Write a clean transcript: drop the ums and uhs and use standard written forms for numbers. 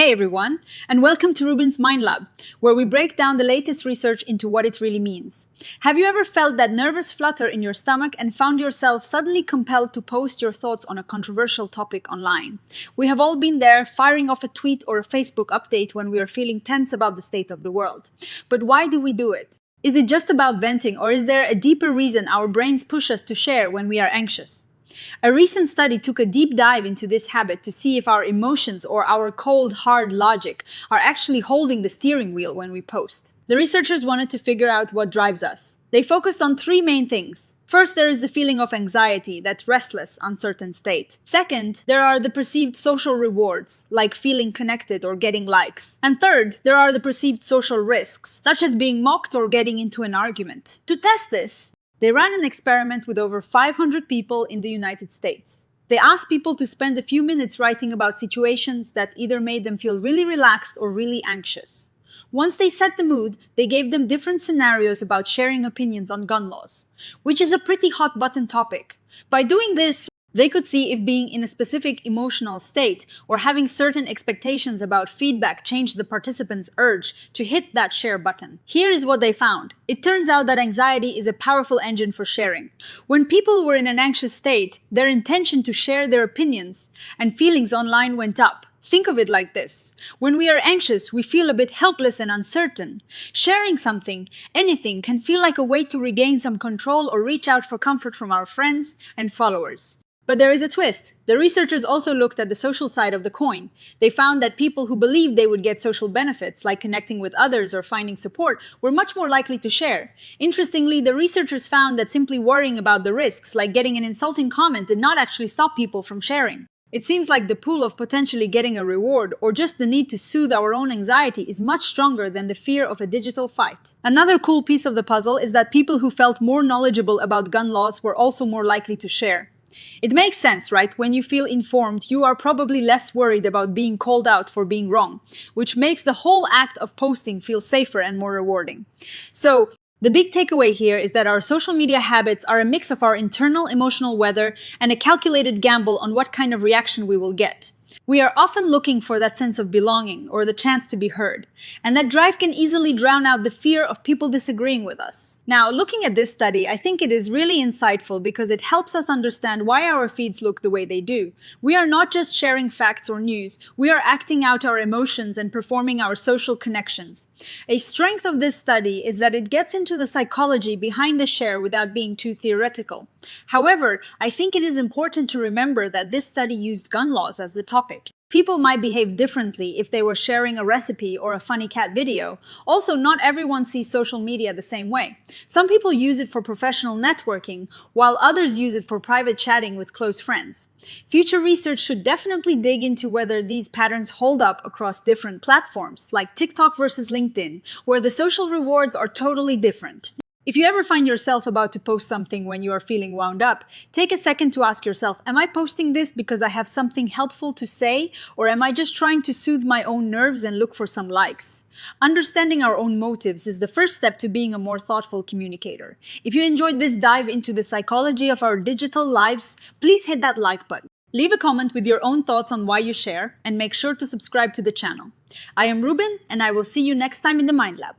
Hey everyone, and welcome to RUBIN'S Mind Lab, where we break down the latest research into what it really means. Have you ever felt that nervous flutter in your stomach and found yourself suddenly compelled to post your thoughts on a controversial topic online? We have all been there, firing off a tweet or a Facebook update when we are feeling tense about the state of the world. But why do we do it? Is it just about venting, or is there a deeper reason our brains push us to share when we are anxious? A recent study took a deep dive into this habit to see if our emotions or our cold, hard logic are actually holding the steering wheel when we post. The researchers wanted to figure out what drives us. They focused on three main things. First, there is the feeling of anxiety, that restless, uncertain state. Second, there are the perceived social rewards, like feeling connected or getting likes. And third, there are the perceived social risks, such as being mocked or getting into an argument. To test this, they ran an experiment with over 500 people in the United States. They asked people to spend a few minutes writing about situations that either made them feel really relaxed or really anxious. Once they set the mood, they gave them different scenarios about sharing opinions on gun laws, which is a pretty hot button topic. By doing this, they could see if being in a specific emotional state or having certain expectations about feedback changed the participants' urge to hit that share button. Here is what they found. It turns out that anxiety is a powerful engine for sharing. When people were in an anxious state, their intention to share their opinions and feelings online went up. Think of it like this. When we are anxious, we feel a bit helpless and uncertain. Sharing something, anything, can feel like a way to regain some control or reach out for comfort from our friends and followers. But there is a twist. The researchers also looked at the social side of the coin. They found that people who believed they would get social benefits, like connecting with others or finding support, were much more likely to share. Interestingly, the researchers found that simply worrying about the risks, like getting an insulting comment, did not actually stop people from sharing. It seems like the pull of potentially getting a reward or just the need to soothe our own anxiety is much stronger than the fear of a digital fight. Another cool piece of the puzzle is that people who felt more knowledgeable about gun laws were also more likely to share. It makes sense, right? When you feel informed, you are probably less worried about being called out for being wrong, which makes the whole act of posting feel safer and more rewarding. So, the big takeaway here is that our social media habits are a mix of our internal emotional weather and a calculated gamble on what kind of reaction we will get. We are often looking for that sense of belonging or the chance to be heard, and that drive can easily drown out the fear of people disagreeing with us. Now, looking at this study, I think it is really insightful because it helps us understand why our feeds look the way they do. We are not just sharing facts or news, we are acting out our emotions and performing our social connections. A strength of this study is that it gets into the psychology behind the share without being too theoretical. However, I think it is important to remember that this study used gun laws as the topic. People might behave differently if they were sharing a recipe or a funny cat video. Also, not everyone sees social media the same way. Some people use it for professional networking, while others use it for private chatting with close friends. Future research should definitely dig into whether these patterns hold up across different platforms, like TikTok versus LinkedIn, where the social rewards are totally different. If you ever find yourself about to post something when you are feeling wound up, take a second to ask yourself, am I posting this because I have something helpful to say, or am I just trying to soothe my own nerves and look for some likes? Understanding our own motives is the first step to being a more thoughtful communicator. If you enjoyed this dive into the psychology of our digital lives, please hit that like button. Leave a comment with your own thoughts on why you share, and make sure to subscribe to the channel. I am Rubin, and I will see you next time in the Mind Lab.